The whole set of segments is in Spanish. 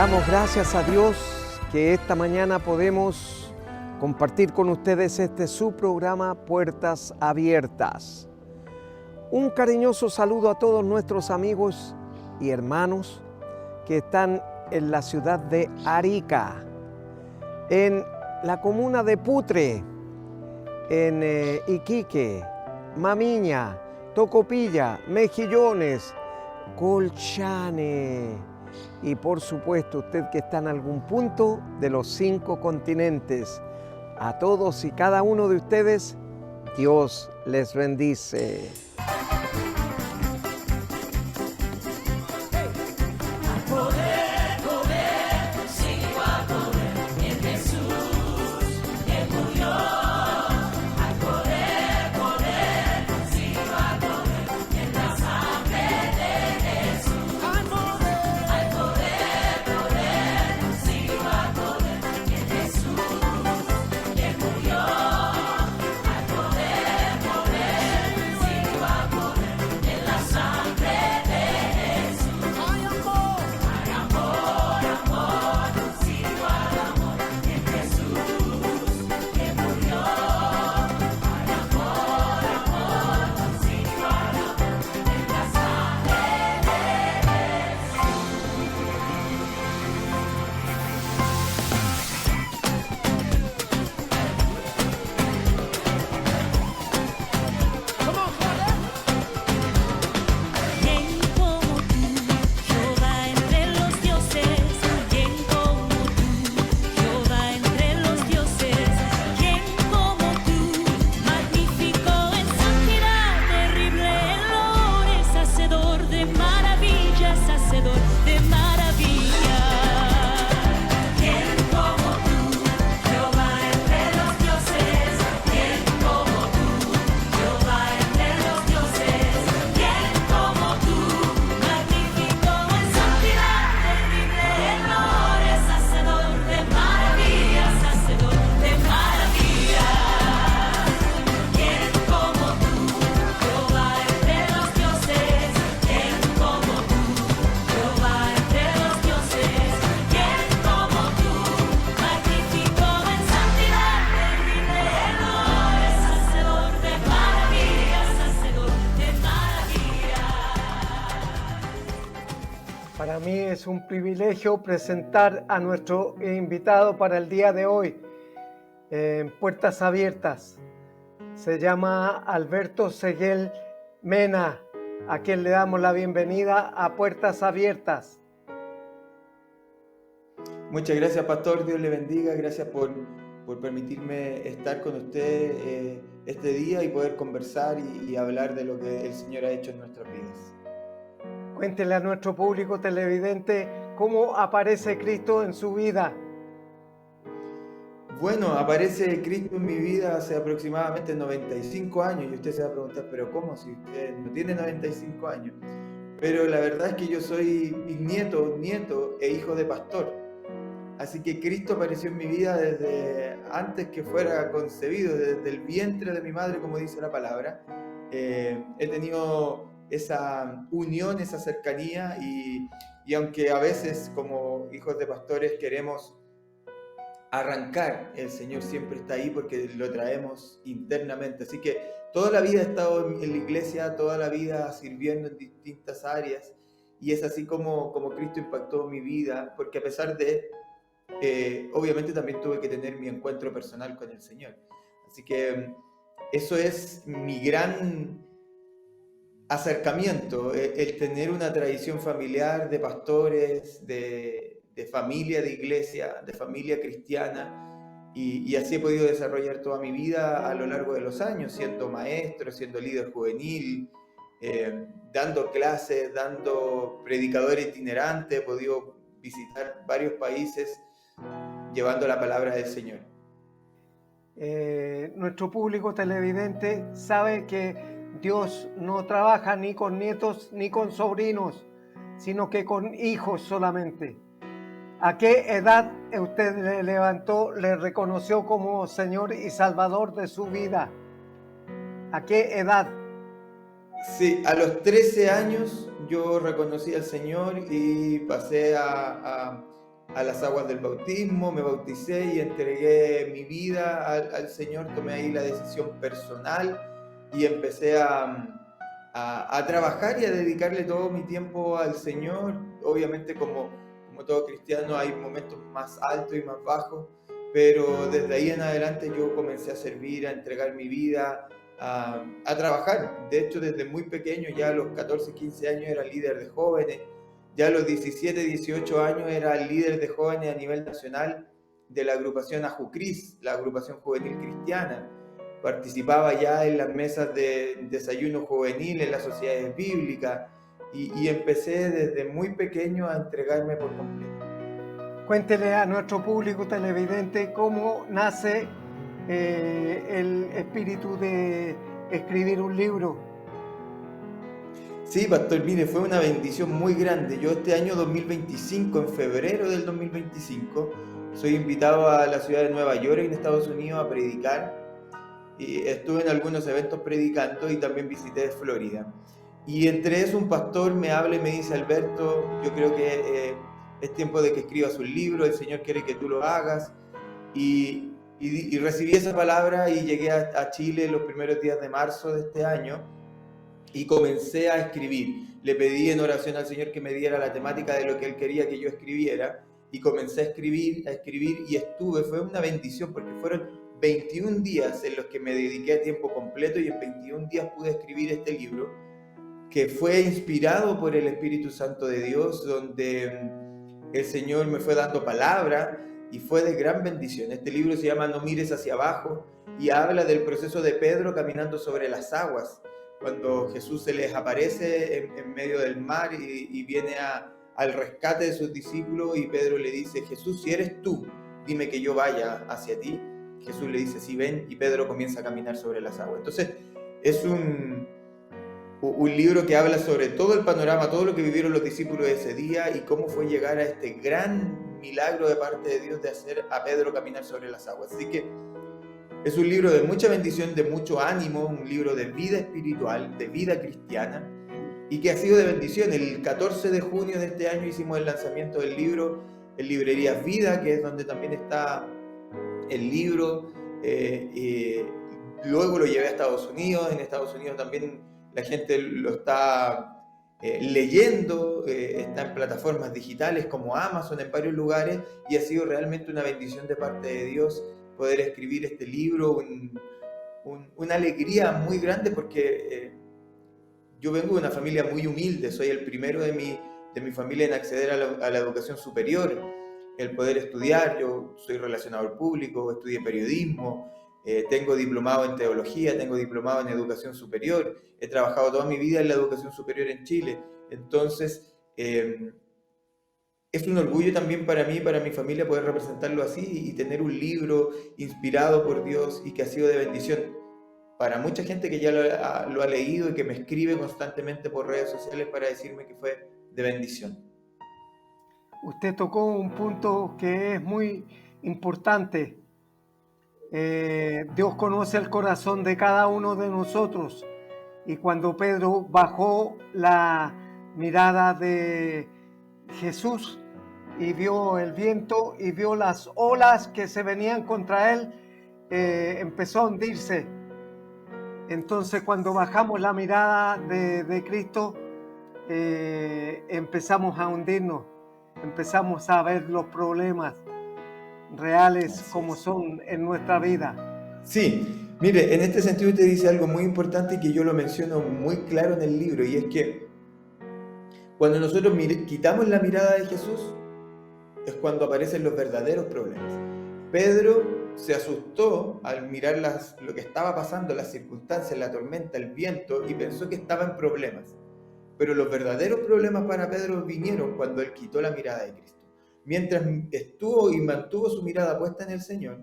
Damos gracias a Dios que esta mañana podemos compartir con ustedes su programa Puertas Abiertas. Un cariñoso saludo a todos nuestros amigos y hermanos que están en la ciudad de Arica, en la comuna de Putre, en Iquique, Mamiña, Tocopilla, Mejillones, Colchane y por supuesto usted que está en algún punto de los 5 continentes. A todos y cada uno de ustedes, Dios les bendice. Para mí es un privilegio presentar a nuestro invitado para el día de hoy en Puertas Abiertas. Se llama Alberto Seguel Mena, a quien le damos la bienvenida a Puertas Abiertas. Muchas gracias, pastor. Dios le bendiga. Gracias por permitirme estar con usted este día y poder conversar y hablar de lo que el Señor ha hecho en nuestras vidas. Cuéntele a nuestro público televidente cómo aparece Cristo en su vida. Bueno, aparece Cristo en mi vida hace aproximadamente 95 años y usted se va a preguntar, ¿pero cómo? Si usted no tiene 95 años. Pero la verdad es que yo soy bisnieto, nieto e hijo de pastor. Así que Cristo apareció en mi vida desde antes que fuera concebido, desde el vientre de mi madre, como dice la palabra. He tenido esa unión, esa cercanía y aunque a veces como hijos de pastores queremos arrancar, el Señor siempre está ahí porque lo traemos internamente. Así que toda la vida he estado en la iglesia, toda la vida sirviendo en distintas áreas y es así como Cristo impactó mi vida, porque a pesar de, obviamente también tuve que tener mi encuentro personal con el Señor. Así que eso es mi gran acercamiento, el tener una tradición familiar de pastores, de familia de iglesia, de familia cristiana, y así he podido desarrollar toda mi vida a lo largo de los años, siendo maestro, siendo líder juvenil, dando clases, dando predicador itinerante, he podido visitar varios países llevando la palabra del Señor. Nuestro público televidente sabe que Dios no trabaja ni con nietos ni con sobrinos, sino que con hijos solamente. ¿A qué edad usted le levantó, le reconoció como Señor y Salvador de su vida? ¿A qué edad? Sí, a los 13 años yo reconocí al Señor y pasé a a las aguas del bautismo, me bauticé y entregué mi vida al Señor, tomé ahí la decisión personal y empecé a trabajar y a dedicarle todo mi tiempo al Señor. Obviamente como todo cristiano hay momentos más altos y más bajos, pero desde ahí en adelante yo comencé a servir, a entregar mi vida, a trabajar. De hecho, desde muy pequeño, ya a los 14, 15 años era líder de jóvenes, ya a los 17, 18 años era líder de jóvenes a nivel nacional de la agrupación Ajucris, la agrupación juvenil cristiana. Participaba ya en las mesas de desayuno juvenil, en las sociedades bíblicas, y empecé desde muy pequeño a entregarme por completo. Cuéntele a nuestro público televidente cómo nace el espíritu de escribir un libro. Sí, pastor, mire, fue una bendición muy grande. Yo este año 2025, en febrero del 2025, soy invitado a la ciudad de Nueva York, en Estados Unidos, a predicar. Y estuve en algunos eventos predicando y también visité Florida. Y entre eso un pastor me habla y me dice: Alberto, yo creo que es tiempo de que escribas un libro, el Señor quiere que tú lo hagas. Y recibí esa palabra y llegué a Chile los primeros días de marzo de este año y comencé a escribir. Le pedí en oración al Señor que me diera la temática de lo que Él quería que yo escribiera y comencé a escribir y estuve, fue una bendición porque fueron 21 días en los que me dediqué a tiempo completo y en 21 días pude escribir este libro que fue inspirado por el Espíritu Santo de Dios, donde el Señor me fue dando palabra y fue de gran bendición. Este libro se llama No mires hacia abajo y habla del proceso de Pedro caminando sobre las aguas, cuando Jesús se les aparece en medio del mar y viene al rescate de sus discípulos y Pedro le dice: Jesús, si eres tú, dime que yo vaya hacia ti. Jesús le dice: sí, ven, y Pedro comienza a caminar sobre las aguas. Entonces es un libro que habla sobre todo el panorama, todo lo que vivieron los discípulos ese día y cómo fue llegar a este gran milagro de parte de Dios de hacer a Pedro caminar sobre las aguas. Así que es un libro de mucha bendición, de mucho ánimo, un libro de vida espiritual, de vida cristiana, y que ha sido de bendición. El 14 de junio de este año hicimos el lanzamiento del libro en Librerías Vida, que es donde también está el libro. Luego lo llevé a Estados Unidos. En Estados Unidos también la gente lo está leyendo, está en plataformas digitales como Amazon, en varios lugares, y ha sido realmente una bendición de parte de Dios poder escribir este libro, una alegría muy grande porque yo vengo de una familia muy humilde, soy el primero de mi familia en acceder a la educación superior, el poder estudiar. Yo soy relacionador público, estudié periodismo, tengo diplomado en teología, tengo diplomado en educación superior, he trabajado toda mi vida en la educación superior en Chile. Entonces, es un orgullo también para mí, para mi familia, poder representarlo así y tener un libro inspirado por Dios y que ha sido de bendición para mucha gente que ya lo ha leído y que me escribe constantemente por redes sociales para decirme que fue de bendición. Usted tocó un punto que es muy importante. Dios conoce el corazón de cada uno de nosotros, y cuando Pedro bajó la mirada de Jesús y vio el viento y vio las olas que se venían contra él, empezó a hundirse. Entonces, cuando bajamos la mirada de Cristo, empezamos a hundirnos, empezamos a ver los problemas reales como son en nuestra vida. Sí, mire, en este sentido usted dice algo muy importante y que yo lo menciono muy claro en el libro, y es que cuando nosotros quitamos la mirada de Jesús es cuando aparecen los verdaderos problemas. Pedro se asustó al mirar lo que estaba pasando, las circunstancias, la tormenta, el viento, y pensó que estaba en problemas. Pero los verdaderos problemas para Pedro vinieron cuando él quitó la mirada de Cristo. Mientras estuvo y mantuvo su mirada puesta en el Señor,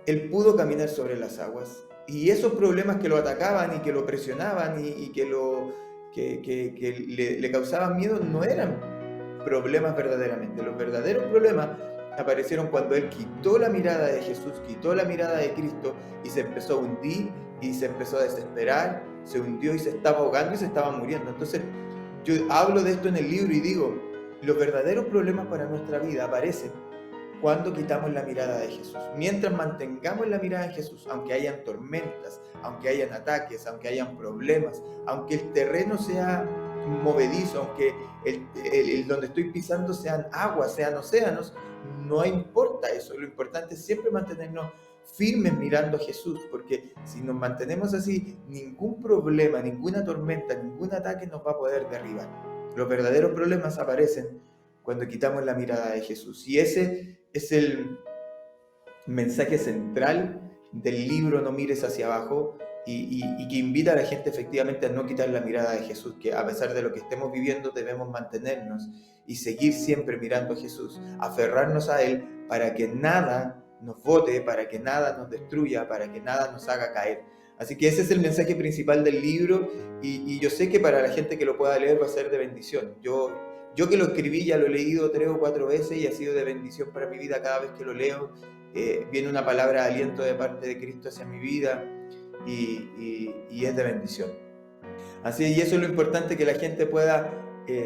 él pudo caminar sobre las aguas. Y esos problemas que lo atacaban y que lo presionaban y que le causaban miedo no eran problemas verdaderamente. Los verdaderos problemas aparecieron cuando él quitó la mirada de Jesús, quitó la mirada de Cristo y se empezó a hundir y se empezó a desesperar, se hundió y se estaba ahogando y se estaba muriendo. Entonces yo hablo de esto en el libro y digo, los verdaderos problemas para nuestra vida aparecen cuando quitamos la mirada de Jesús. Mientras mantengamos la mirada en Jesús, aunque hayan tormentas, aunque hayan ataques, aunque hayan problemas, aunque el terreno sea movedizo, aunque donde estoy pisando sean aguas, sean océanos, no importa eso. Lo importante es siempre mantenernos firmes mirando a Jesús, porque si nos mantenemos así, ningún problema, ninguna tormenta, ningún ataque nos va a poder derribar. Los verdaderos problemas aparecen cuando quitamos la mirada de Jesús. Y ese es el mensaje central del libro No mires hacia abajo, y que invita a la gente efectivamente a no quitar la mirada de Jesús, que a pesar de lo que estemos viviendo debemos mantenernos y seguir siempre mirando a Jesús, aferrarnos a Él para que nada nos bote, para que nada nos destruya, para que nada nos haga caer. Así que ese es el mensaje principal del libro, y yo sé que para la gente que lo pueda leer va a ser de bendición. Yo que lo escribí ya lo he leído 3 o 4 veces y ha sido de bendición para mi vida cada vez que lo leo. Viene una palabra de aliento de parte de Cristo hacia mi vida y es de bendición. Así, y eso es lo importante que la gente pueda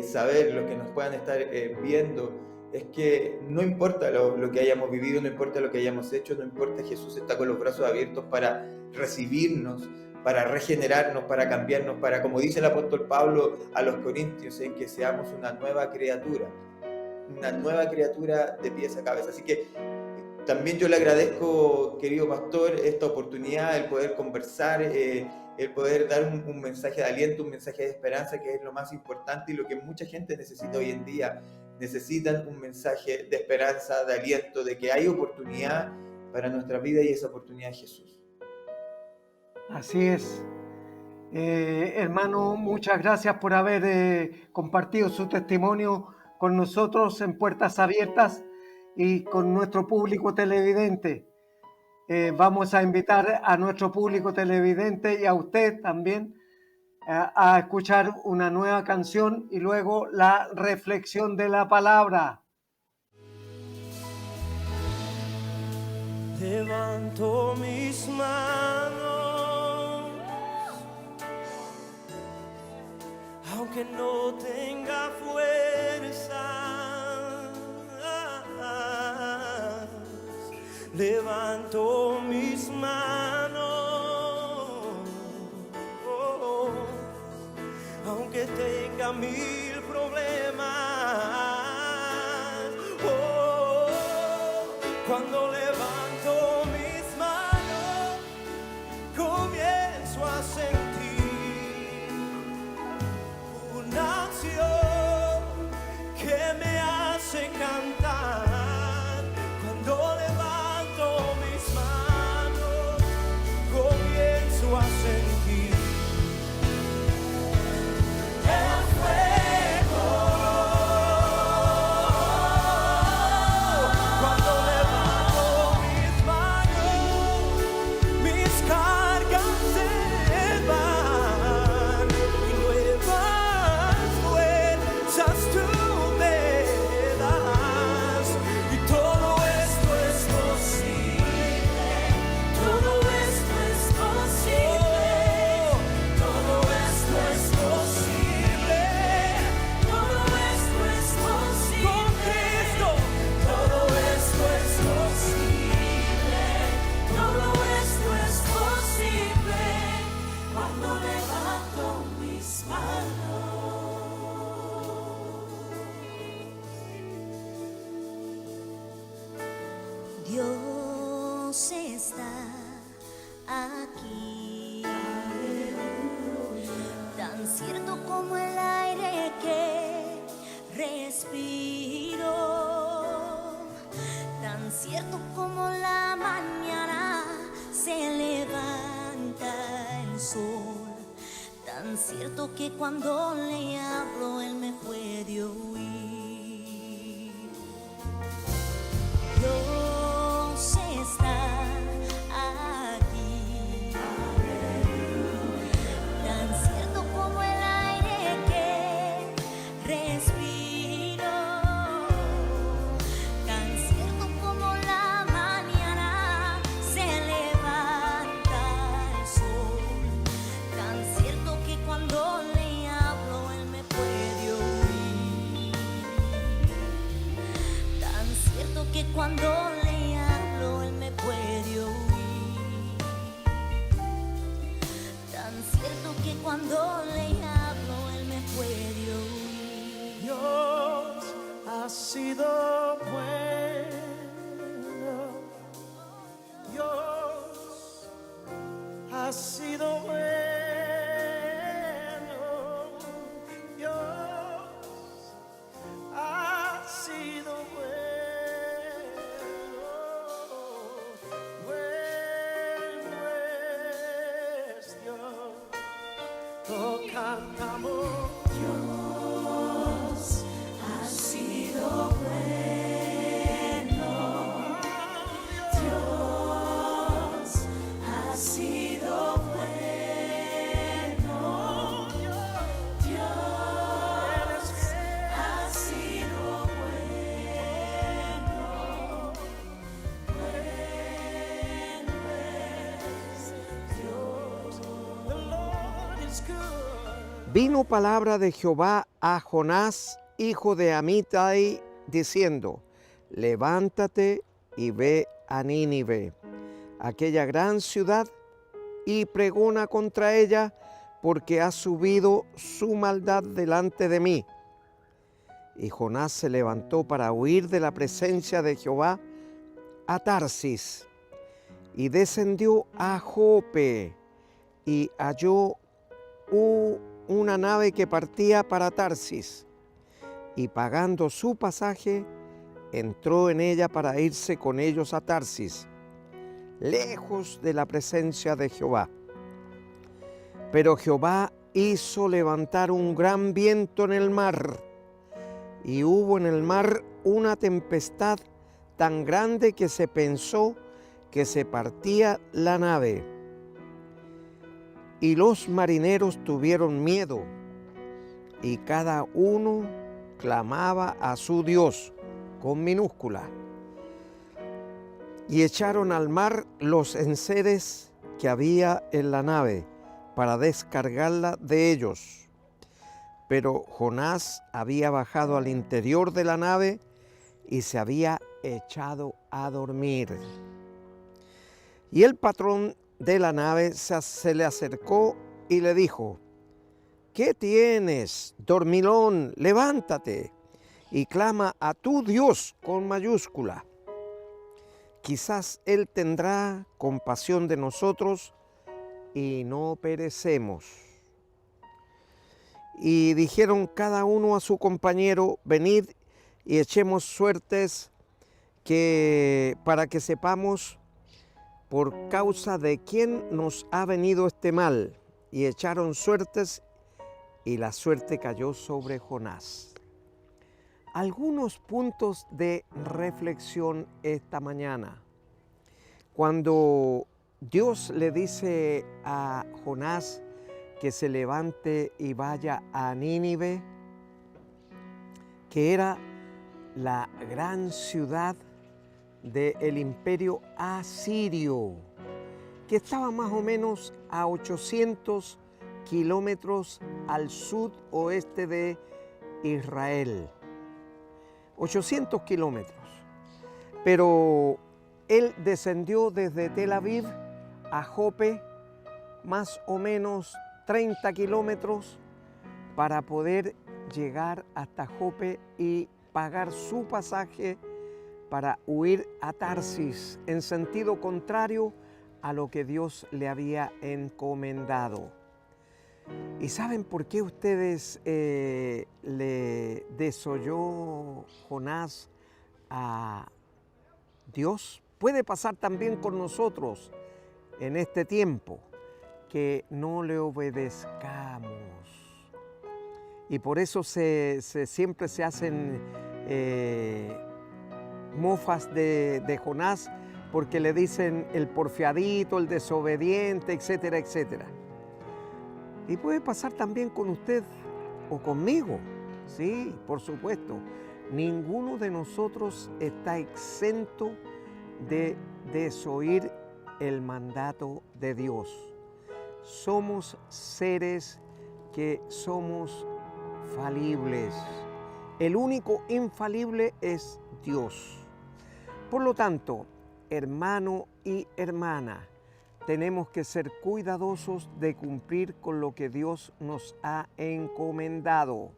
saber, los que nos puedan estar viendo, es que no importa lo que hayamos vivido, no importa lo que hayamos hecho, no importa, Jesús está con los brazos abiertos para recibirnos, para regenerarnos, para cambiarnos, para, como dice el apóstol Pablo a los Corintios, en que seamos una nueva criatura de pies a cabeza. Así que también yo le agradezco, querido pastor, esta oportunidad, el poder conversar, el poder dar un mensaje de aliento, un mensaje de esperanza, que es lo más importante y lo que mucha gente necesita hoy en día. Necesitan un mensaje de esperanza, de aliento, de que hay oportunidad para nuestra vida, y esa oportunidad es Jesús. Así es. Hermano, muchas gracias por haber compartido su testimonio con nosotros en Puertas Abiertas y con nuestro público televidente. Vamos a invitar a nuestro público televidente y a usted también a escuchar una nueva canción y luego la reflexión de la palabra. Levanto mis manos, aunque no tenga fuerza. Levanto mis manos, aunque tenga 1000 problemas. Cuando levanto mis manos, comienzo a sentir una acción que me hace cantar. Cuando levanto mis manos, comienzo a sentir el fuego. Cuando levanto mis manos, mis cargas se van y nuevas fuerzas tú me das. Y todo esto es posible, todo esto es posible, todo esto es posible, todo esto es posible, con Cristo. Todo esto es posible, todo esto es posible, cuando levanto mis manos. Dios está aquí, tan cierto como el aire que respiro, tan cierto como la mañana se levanta el sol, tan cierto que cuando le hablo él me puede oír. Dios está aquí, tan cierto como el aire que respiro, tan cierto como la mañana se levanta el sol, tan cierto que cuando le hablo él me puede oír. cuando le hablo él me puede oír. Tan cierto que cuando le hablo él me puede oír. Dios ha sido bueno. Dios ha sido bueno. Dios ha sido bueno. Bueno es Dios. Lo cantamos. Dios ha sido bueno. Dios ha sido bueno. Dios ha sido bueno. Bueno es Dios. The Lord is good. Vino palabra de Jehová a Jonás, hijo de Amittai, diciendo: levántate y ve a Nínive, aquella gran ciudad, y pregona contra ella, porque ha subido su maldad delante de mí. Y Jonás se levantó para huir de la presencia de Jehová a Tarsis, y descendió a Jope, y halló una nave que partía para Tarsis, y pagando su pasaje, entró en ella para irse con ellos a Tarsis, lejos de la presencia de Jehová. Pero Jehová hizo levantar un gran viento en el mar, y hubo en el mar una tempestad tan grande que se pensó que se partía la nave. Y los marineros tuvieron miedo, y cada uno clamaba a su Dios, con minúscula. Y echaron al mar los enseres que había en la nave, para descargarla de ellos. Pero Jonás había bajado al interior de la nave y se había echado a dormir. Y el patrón de la nave se le acercó y le dijo: ¿qué tienes, dormilón? Levántate y clama a tu Dios con mayúscula. Quizás Él tendrá compasión de nosotros y no perecemos. Y dijeron cada uno a su compañero: venid y echemos suertes para que sepamos por causa de quién nos ha venido este mal. Y echaron suertes, y la suerte cayó sobre Jonás. Algunos puntos de reflexión esta mañana. Cuando Dios le dice a Jonás que se levante y vaya a Nínive, que era la gran ciudad del imperio asirio, que estaba más o menos a 800 kilómetros al sudoeste de Israel. 800 kilómetros. Pero él descendió desde Tel Aviv a Jope, más o menos 30 kilómetros, para poder llegar hasta Jope y pagar su pasaje para huir a Tarsis, en sentido contrario a lo que Dios le había encomendado. ¿Y saben por qué ustedes le desoyó Jonás a Dios? Puede pasar también con nosotros en este tiempo, que no le obedezcamos. Y por eso siempre se hacen mofas de Jonás, porque le dicen el porfiadito, el desobediente, etcétera, etcétera. Y puede pasar también con usted o conmigo. Sí, por supuesto. Ninguno de nosotros está exento de desoír el mandato de Dios. Somos seres que somos falibles. El único infalible es Dios. Por lo tanto, hermano y hermana, tenemos que ser cuidadosos de cumplir con lo que Dios nos ha encomendado.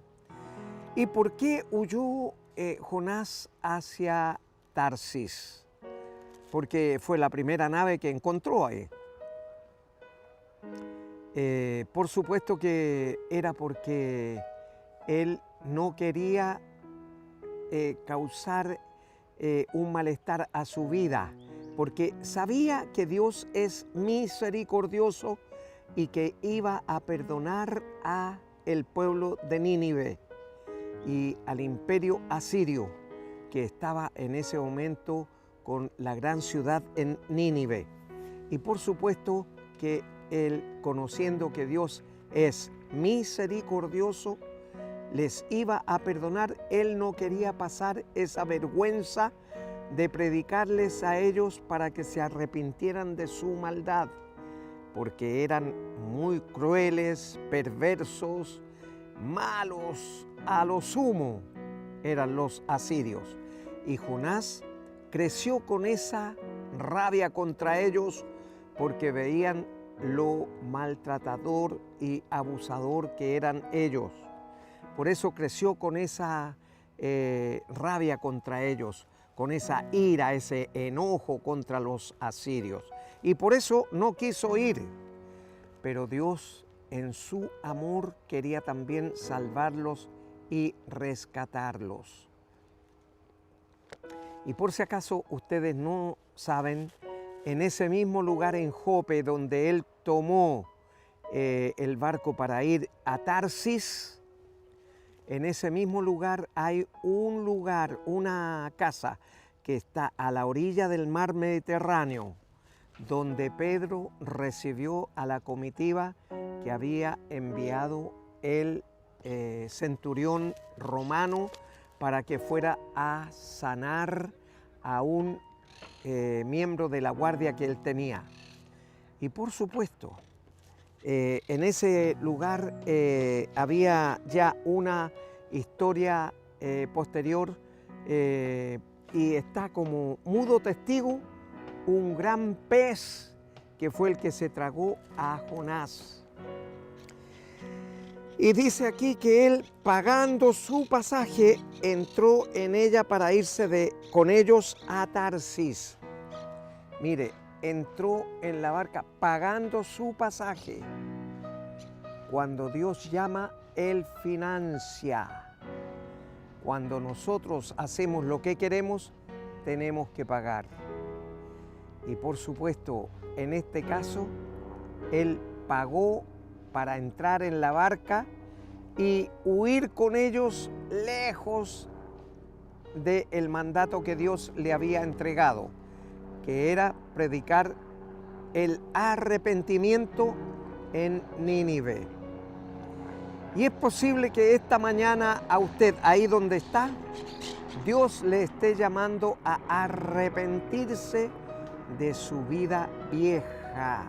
¿Y por qué huyó Jonás hacia Tarsis? Porque fue la primera nave que encontró ahí. Por supuesto que era porque él no quería causar un malestar a su vida, porque sabía que Dios es misericordioso y que iba a perdonar a el pueblo de Nínive y al imperio asirio que estaba en ese momento con la gran ciudad en Nínive. Y por supuesto que él, conociendo que Dios es misericordioso, les iba a perdonar. Él no quería pasar esa vergüenza de predicarles a ellos para que se arrepintieran de su maldad, porque eran muy crueles, perversos, malos a lo sumo, eran los asirios. Y Jonás creció con esa rabia contra ellos porque veían lo maltratador y abusador que eran ellos. Por eso creció con esa rabia contra ellos, con esa ira, ese enojo contra los asirios. Y por eso no quiso ir. Pero Dios, en su amor, quería también salvarlos y rescatarlos. Y por si acaso ustedes no saben, en ese mismo lugar en Jope donde él tomó el barco para ir a Tarsis, en ese mismo lugar hay un lugar, una casa que está a la orilla del mar Mediterráneo, donde Pedro recibió a la comitiva que había enviado el centurión romano para que fuera a sanar a un miembro de la guardia que él tenía. Y por supuesto, en ese lugar había ya una historia posterior y está como mudo testigo un gran pez que fue el que se tragó a Jonás. Y dice aquí que él, pagando su pasaje, entró en ella para irse con ellos a Tarsis. Mire, entró en la barca pagando su pasaje. Cuando Dios llama, Él financia. Cuando nosotros hacemos lo que queremos, tenemos que pagar. Y por supuesto, en este caso, Él pagó para entrar en la barca y huir con ellos lejos del mandato que Dios le había entregado, que era predicar el arrepentimiento en Nínive. Y es posible que esta mañana a usted, ahí donde está, Dios le esté llamando a arrepentirse de su vida vieja,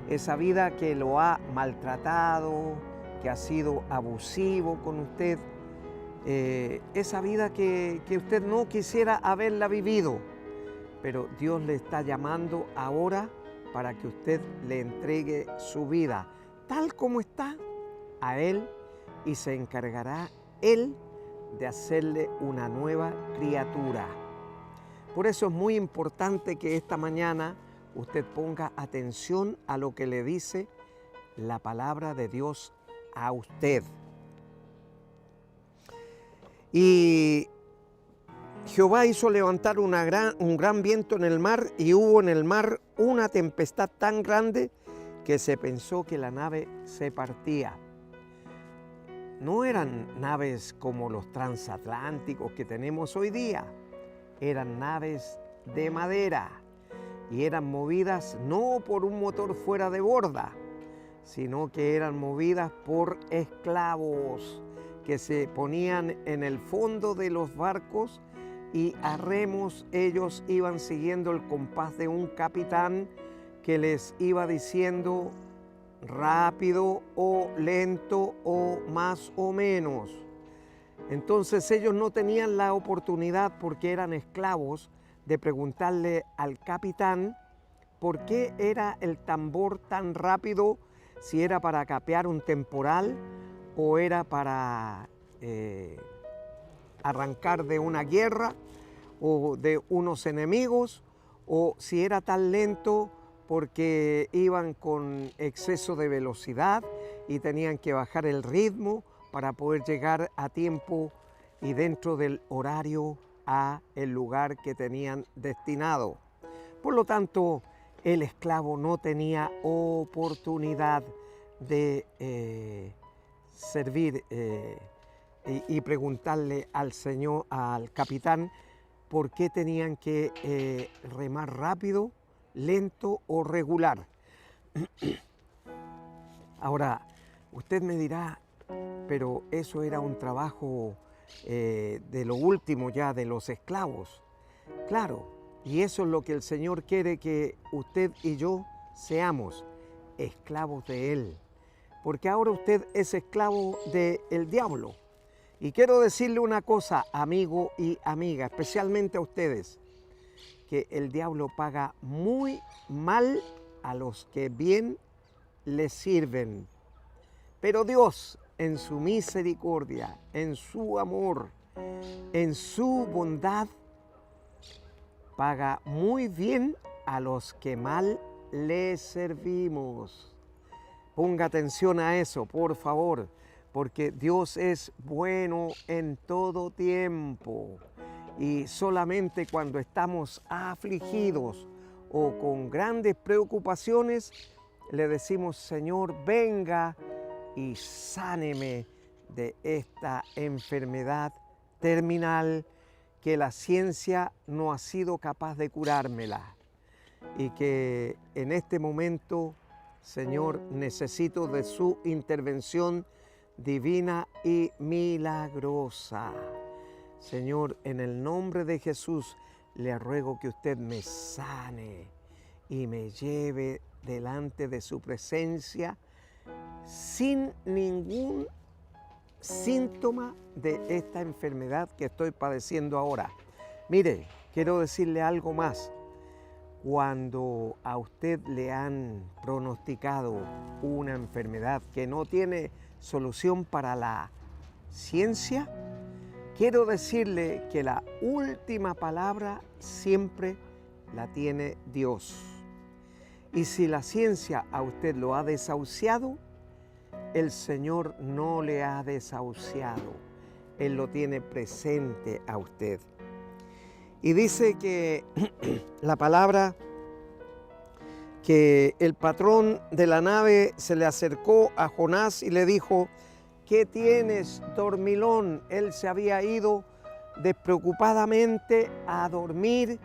esa vida que lo ha maltratado, que ha sido abusivo con usted, esa vida que usted no quisiera haberla vivido, pero Dios le está llamando ahora para que usted le entregue su vida tal como está a Él y se encargará Él de hacerle una nueva criatura. Por eso es muy importante que esta mañana usted ponga atención a lo que le dice la palabra de Dios a usted. Y Jehová hizo levantar un gran viento en el mar, y hubo en el mar una tempestad tan grande que se pensó que la nave se partía. No eran naves como los transatlánticos que tenemos hoy día, eran naves de madera y eran movidas no por un motor fuera de borda, sino que eran movidas por esclavos que se ponían en el fondo de los barcos y a remos ellos iban siguiendo el compás de un capitán que les iba diciendo rápido o lento o más o menos. Entonces ellos no tenían la oportunidad, porque eran esclavos, de preguntarle al capitán por qué era el tambor tan rápido, si era para capear un temporal o era para arrancar de una guerra o de unos enemigos, o si era tan lento porque iban con exceso de velocidad y tenían que bajar el ritmo para poder llegar a tiempo y dentro del horario a el lugar que tenían destinado. Por lo tanto, el esclavo no tenía oportunidad de servir y preguntarle al señor, al capitán, por qué tenían que remar rápido, lento o regular. Ahora, usted me dirá, pero eso era un trabajo de lo último ya de los esclavos. Claro, y eso es lo que el Señor quiere que usted y yo seamos, esclavos de Él. Porque ahora usted es esclavo del diablo. Y quiero decirle una cosa, amigo y amiga, especialmente a ustedes, que el diablo paga muy mal a los que bien le sirven. Pero Dios, en su misericordia, en su amor, en su bondad, paga muy bien a los que mal le servimos. Ponga atención a eso, por favor, porque Dios es bueno en todo tiempo. Y solamente cuando estamos afligidos o con grandes preocupaciones, le decimos, Señor, venga y sáneme de esta enfermedad terminal que la ciencia no ha sido capaz de curármela. Y que en este momento, Señor, necesito de su intervención divina y milagrosa. Señor, en el nombre de Jesús, le ruego que usted me sane y me lleve delante de su presencia sin ningún síntoma de esta enfermedad que estoy padeciendo ahora. Mire, quiero decirle algo más. Cuando a usted le han pronosticado una enfermedad que no tiene solución para la ciencia, quiero decirle que la última palabra siempre la tiene Dios. Y si la ciencia a usted lo ha desahuciado, el Señor no le ha desahuciado. Él lo tiene presente a usted. Y dice que la palabra, que el patrón de la nave se le acercó a Jonás y le dijo, ¿qué tienes, dormilón? Él se había ido despreocupadamente a dormir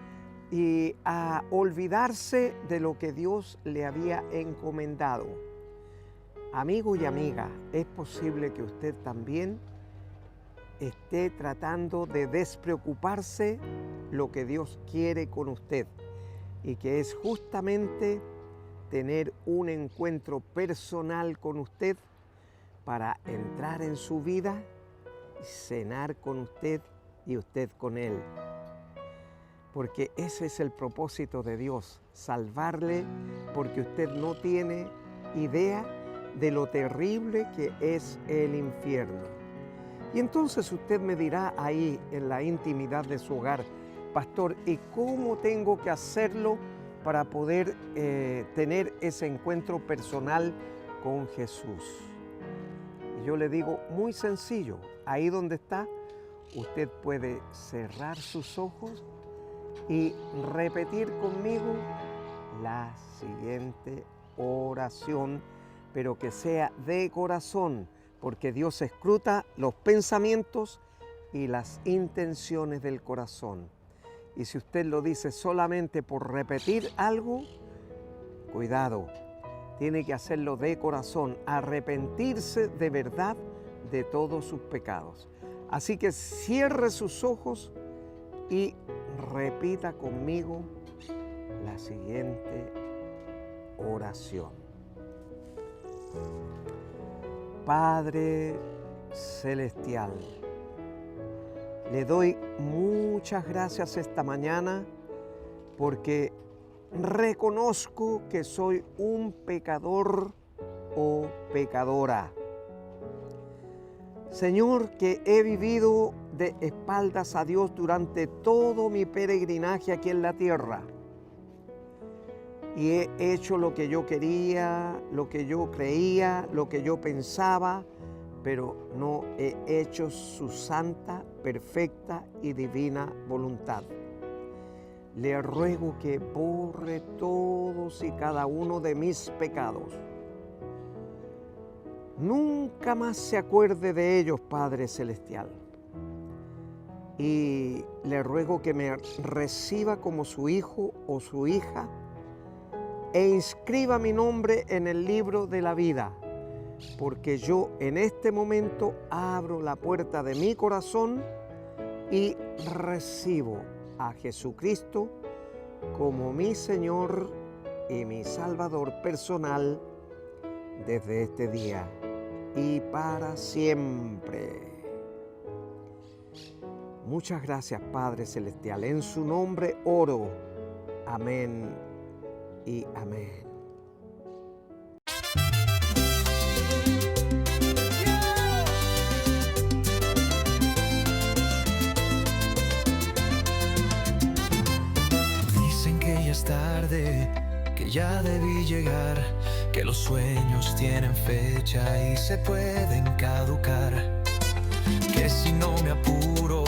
y a olvidarse de lo que Dios le había encomendado. Amigo y amiga, es posible que usted también esté tratando de despreocuparse lo que Dios quiere con usted y que es justamente tener un encuentro personal con usted para entrar en su vida y cenar con usted y usted con Él. Porque ese es el propósito de Dios, salvarle, porque usted no tiene idea de lo terrible que es el infierno. Y entonces usted me dirá ahí en la intimidad de su hogar, pastor, ¿y cómo tengo que hacerlo para poder tener ese encuentro personal con Jesús? Y yo le digo, muy sencillo, ahí donde está, usted puede cerrar sus ojos y repetir conmigo la siguiente oración, pero que sea de corazón, porque Dios escruta los pensamientos y las intenciones del corazón. Y si usted lo dice solamente por repetir algo, cuidado, tiene que hacerlo de corazón, arrepentirse de verdad de todos sus pecados. Así que cierre sus ojos y repita conmigo la siguiente oración. Padre Celestial, le doy muchas gracias esta mañana porque reconozco que soy un pecador o pecadora. Señor, que he vivido de espaldas a Dios durante todo mi peregrinaje aquí en la tierra. Y he hecho lo que yo quería, lo que yo creía, lo que yo pensaba, pero no he hecho su santa, perfecta y divina voluntad. Le ruego que borre todos y cada uno de mis pecados. Nunca más se acuerde de ellos, Padre Celestial. Y le ruego que me reciba como su hijo o su hija e inscriba mi nombre en el libro de la vida, porque yo en este momento abro la puerta de mi corazón y recibo a Jesucristo como mi Señor y mi Salvador personal desde este día y para siempre. Muchas gracias, Padre Celestial. En su nombre oro. Amén y amén. Dicen que ya es tarde, que ya debí llegar, que los sueños tienen fecha y se pueden caducar, que si no me apuro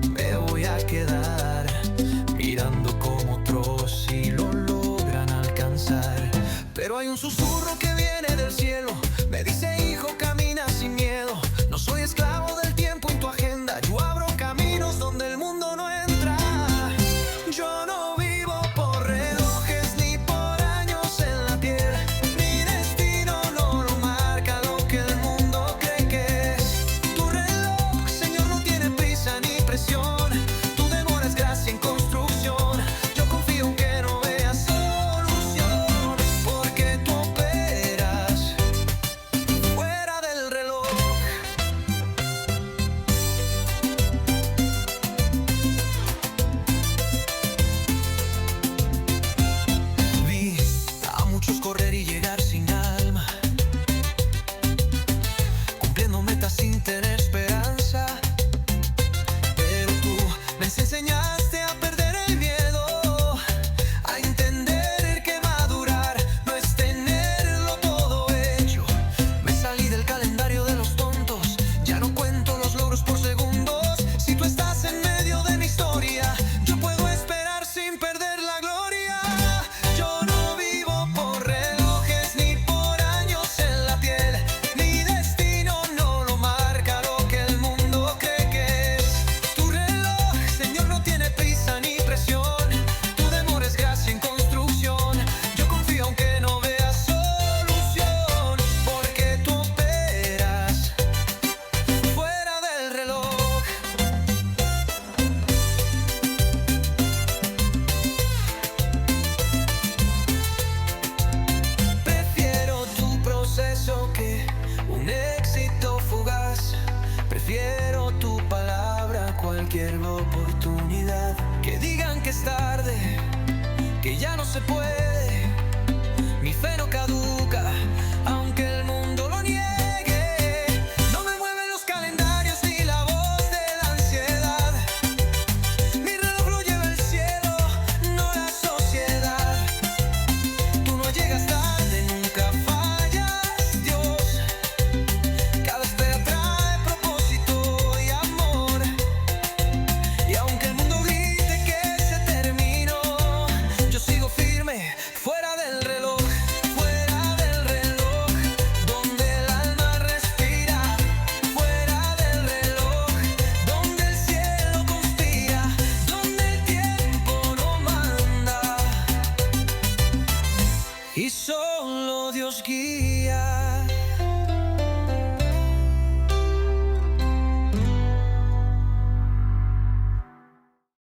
me voy a quedar mirando como otros si lo logran alcanzar. Pero hay un susurro que viene del cielo, me dice: hijo, camina sin miedo, no soy esclavo del tiempo en tu agenda, yo abro caminos donde el mundo no entra. Yo no vivo por relojes ni por años en la piel, mi destino no lo marca lo que el mundo cree que es. Tu reloj, Señor, no tiene prisa ni presión, tu demora es gracia en construcción. Yo confío aunque no vea solución, porque tú operas fuera del reloj. Vi a muchos correr y llegar sin alma, cumpliendo metas sin tener esperanza. Pero tú me enseñaste a perder el miedo, a entender que madurar no es tenerlo todo hecho. Me salí del calendario de los tontos, ya no cuento los logros por segundos. Si tú estás en medio de mi historia, yo puedo esperar sin perder la gloria. Yo no vivo por relojes ni por años en la piel, mi destino no lo marca lo que el mundo cree que es. Tu reloj, Señor, no tiene prisa ni presión, tu demora es gracia en construcción. Yo confío aunque no vea solución, porque tú operas fuera del reloj. Prefiero tu proceso que un éxito fugaz. Prefiero tu palabra a cualquier oportunidad. Que digan que es tarde, que ya no se puede, mi fe no caduca.